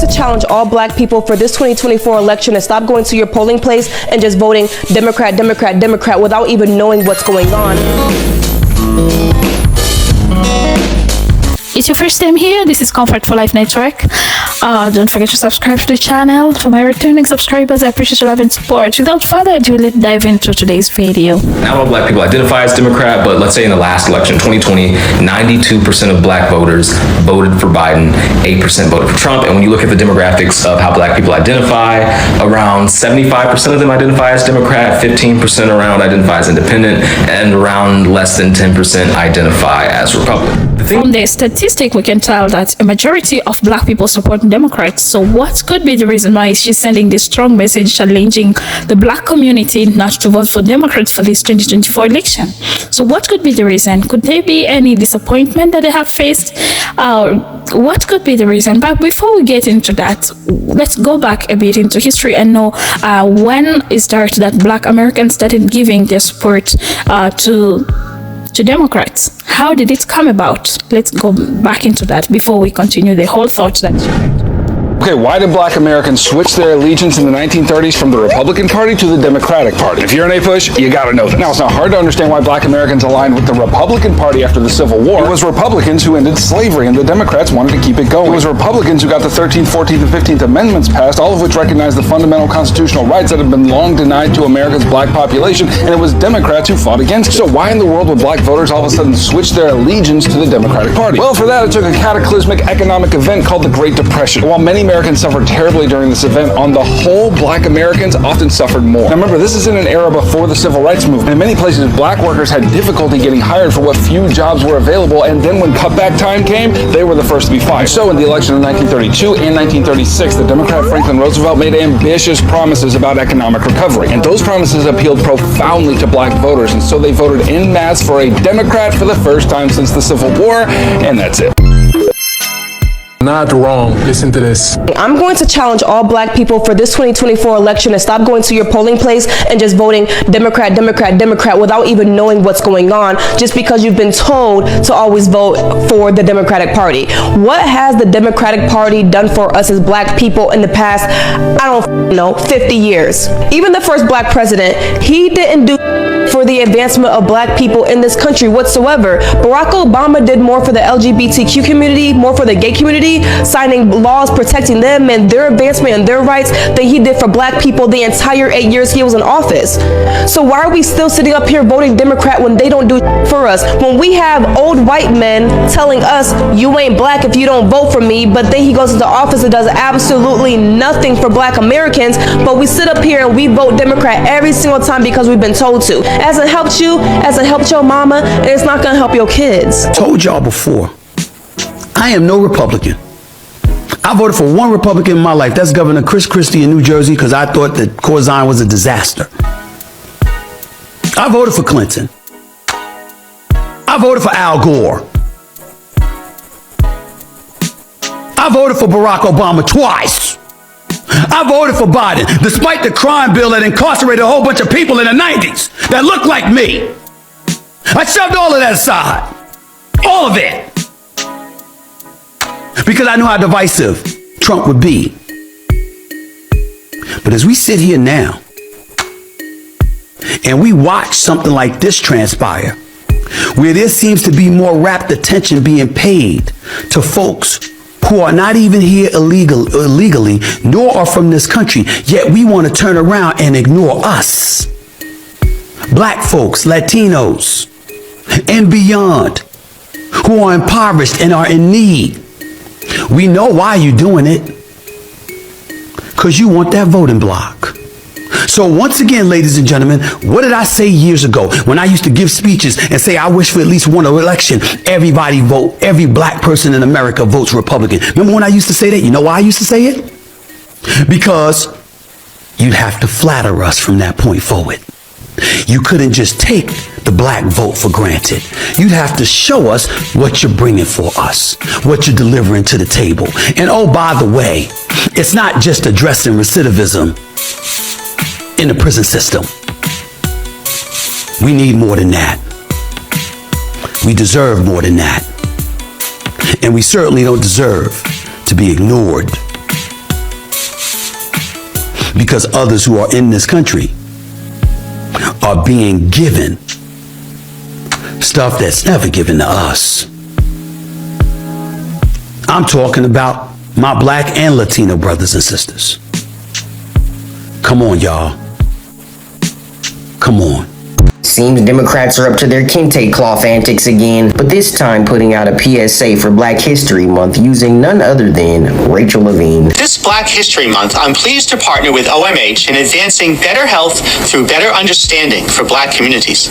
to challenge all black people for this 2024 election to stop going to your polling place and just voting Democrat, Democrat, Democrat without even knowing what's going on. It's your first time here, this is Comfort for Life Network. Don't forget to subscribe to the channel. For my returning subscribers, I appreciate your love and support. Without further ado, let's dive into today's video. Not all black people identify as Democrat, but let's say in the last election, 2020, 92% of black voters voted for Biden, 8% voted for Trump. And when you look at the demographics of how black people identify, around 75% of them identify as Democrat, 15% around identify as independent, and around less than 10% identify as Republican. From the statistic, we can tell that a majority of black people support Democrats. So what could be the reason why she's sending this strong message challenging the black community not to vote for Democrats for this 2024 election? So what could be the reason? Could there be any disappointment that they have faced? What could be the reason? But before we get into that, let's go back a bit into history and know when it started that black Americans started giving their support to Democrats. How did it come about? Let's go back into that before we continue the whole thought that you had. Okay, why did black Americans switch their allegiance in the 1930s from the Republican Party to the Democratic Party? If you're an A-push, you gotta know that. Now, it's not hard to understand why black Americans aligned with the Republican Party after the Civil War. It was Republicans who ended slavery, and the Democrats wanted to keep it going. It was Republicans who got the 13th, 14th, and 15th Amendments passed, all of which recognized the fundamental constitutional rights that have been long denied to America's black population, and it was Democrats who fought against it. So why in the world would black voters all of a sudden switch their allegiance to the Democratic Party? Well, for that, it took a cataclysmic economic event called the Great Depression. While many Americans suffered terribly during this event, on the whole, black Americans often suffered more. Now remember, this is in an era before the Civil Rights Movement. In many places, black workers had difficulty getting hired for what few jobs were available, and then when cutback time came, they were the first to be fired. So in the election of 1932 and 1936, the Democrat Franklin Roosevelt made ambitious promises about economic recovery, and those promises appealed profoundly to black voters, and so they voted en masse for a Democrat for the first time since the Civil War, and that's it. Not wrong. Listen to this. I'm going to challenge all black people for this 2024 election to stop going to your polling place and just voting Democrat, Democrat, Democrat without even knowing what's going on, just because you've been told to always vote for the Democratic Party. What has the Democratic Party done for us as black people in the past, I don't know, 50 years? Even the first black president, he didn't do for the advancement of black people in this country whatsoever. Barack Obama did more for the LGBTQ community, more for the gay community, signing laws protecting them and their advancement and their rights than he did for black people the entire 8 years he was in office. So why are we still sitting up here voting Democrat when they don't do for us? When we have old white men telling us, you ain't black if you don't vote for me, but then he goes into office and does absolutely nothing for black Americans, but we sit up here and we vote Democrat every single time because we've been told to. It hasn't helped you, hasn't helped your mama, and it's not gonna help your kids. Told y'all before, I am no Republican. I voted for one Republican in my life. That's Governor Chris Christie in New Jersey, because I thought that Corzine was a disaster. I voted for Clinton. I voted for Al Gore. I voted for Barack Obama twice. I voted for Biden, despite the crime bill that incarcerated a whole bunch of people in the 90s that looked like me. I shoved all of that aside. All of it. Because I knew how divisive Trump would be. But as we sit here now, and we watch something like this transpire, where there seems to be more rapt attention being paid to folks who are not even here illegally, nor are from this country, yet we want to turn around and ignore us. Black folks, Latinos, and beyond, who are impoverished and are in need. We know why you're doing it. Because you want that voting block. So once again, ladies and gentlemen, what did I say years ago when I used to give speeches and say I wish for at least one election, everybody vote, every black person in America votes Republican? Remember when I used to say that? You know why I used to say it? Because you'd have to flatter us from that point forward. You couldn't just take the black vote for granted. You'd have to show us what you're bringing for us, what you're delivering to the table. And oh, by the way, it's not just addressing recidivism in the prison system. We need more than that. We deserve more than that. And we certainly don't deserve to be ignored because others who are in this country are being given stuff that's never given to us. I'm talking about my black and Latino brothers and sisters. Come on, y'all. Come on. Seems Democrats are up to their kente cloth antics again, but this time putting out a PSA for Black History Month using none other than Rachel Levine. This Black History Month, I'm pleased to partner with OMH in advancing better health through better understanding for Black communities.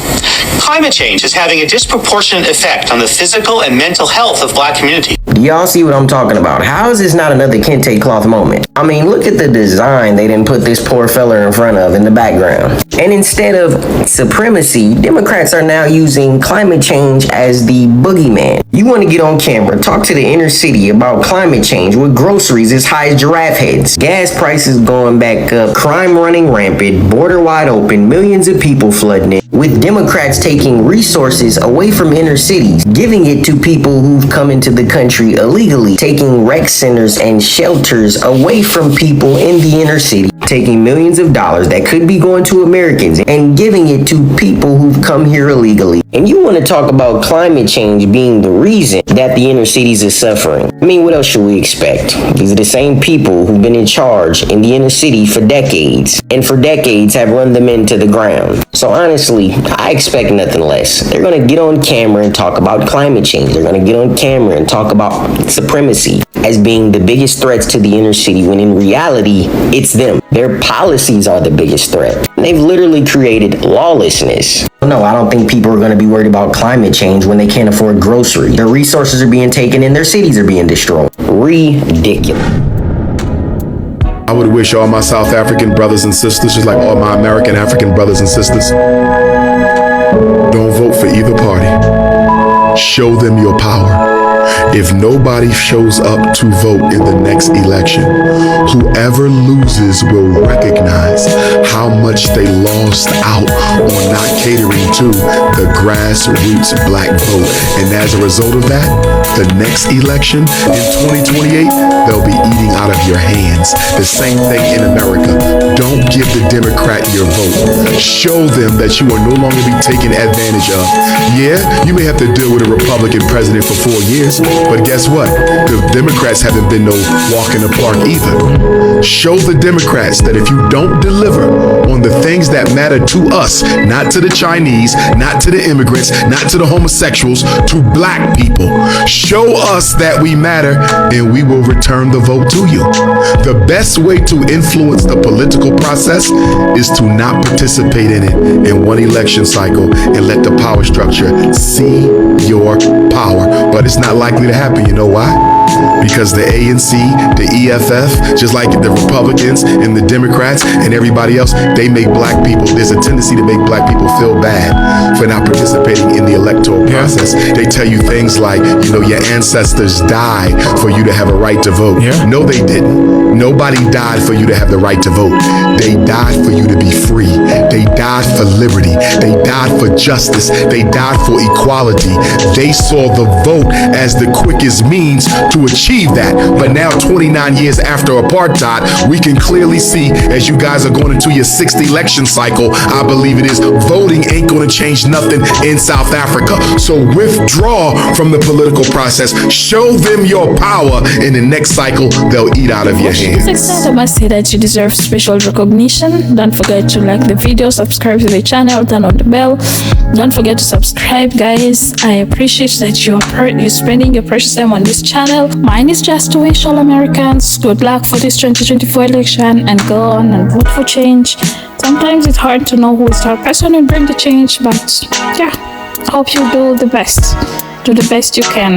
Climate change is having a disproportionate effect on the physical and mental health of Black communities. Do y'all see what I'm talking about? How is this not another kente cloth moment? I mean, look at the design they didn't put this poor fella in front of in the background. And instead of supremacy, Democrats are now using climate change as the boogeyman. You want to get on camera, talk to the inner city about climate change with groceries as high as giraffe heads, gas prices going back up, crime running rampant, border wide open, millions of people flooding it, with Democrats taking resources away from inner cities, giving it to people who've come into the country illegally, taking rec centers and shelters away from people in the inner city, taking millions of dollars that could be going to Americans and giving it to people who've come here illegally. And you want to talk about climate change being the reason that the inner cities are suffering. I mean, what else should we expect? These are the same people who've been in charge in the inner city for decades, and for decades have run them into the ground. So honestly, I expect nothing less. They're going to get on camera and talk about climate change. They're going to get on camera and talk about supremacy as being the biggest threats to the inner city, when in reality, it's them. Their policies are the biggest threat. They've literally created lawlessness. No, I don't think people are going to be worried about climate change when they can't afford groceries. Their resources are being taken and their cities are being destroyed. Ridiculous. I would wish all my South African brothers and sisters, just like all my American African brothers and sisters, don't vote for either party. Show them your power. If nobody shows up to vote in the next election, whoever loses will recognize how much they lost out on not catering to the grassroots black vote. And as a result of that, the next election in 2028, they'll be eating out of your hands. The same thing in America. Don't give the Democrat your vote. Show them that you will no longer be taken advantage of. Yeah, you may have to deal with a Republican president for 4 years, but guess what? The Democrats haven't been no walk in the park either. Show the Democrats that if you don't deliver on the things that matter to us, not to the Chinese, not to the immigrants, not to the homosexuals, to black people, show us that we matter and we will return the vote to you. The best way to influence the political process is to not participate in it in one election cycle and let the power structure see your power. But it's not likely to happen. You know why? Because the ANC, the EFF, just like the Republicans and the Democrats and everybody else, they make black people, there's a tendency to make black people feel bad for not participating in the electoral process. They tell you things like, you know, your ancestors died for you to have a right to vote. No, they didn't. Nobody died for you to have the right to vote. They died for you to be free. They died for liberty. They died for justice. They died for equality. They saw the vote as the quickest means to achieve that. But now, 29 years after apartheid, we can clearly see, as you guys are going into your 6th election cycle, I believe it is, voting ain't going to change nothing in South Africa. So withdraw from the political process. Show them your power. In the next cycle, they'll eat out of your hands. To this extent, I must say that you deserve special recognition. Don't forget to like the video, subscribe to the channel, turn on the bell. Don't forget to subscribe, guys. I appreciate that you're spending your precious time on this channel. Mine is just to wish all Americans good luck for this 2024 election and go on and vote for change. Sometimes it's hard to know who is the person who bring the change, but yeah, hope you do the best. Do the best you can.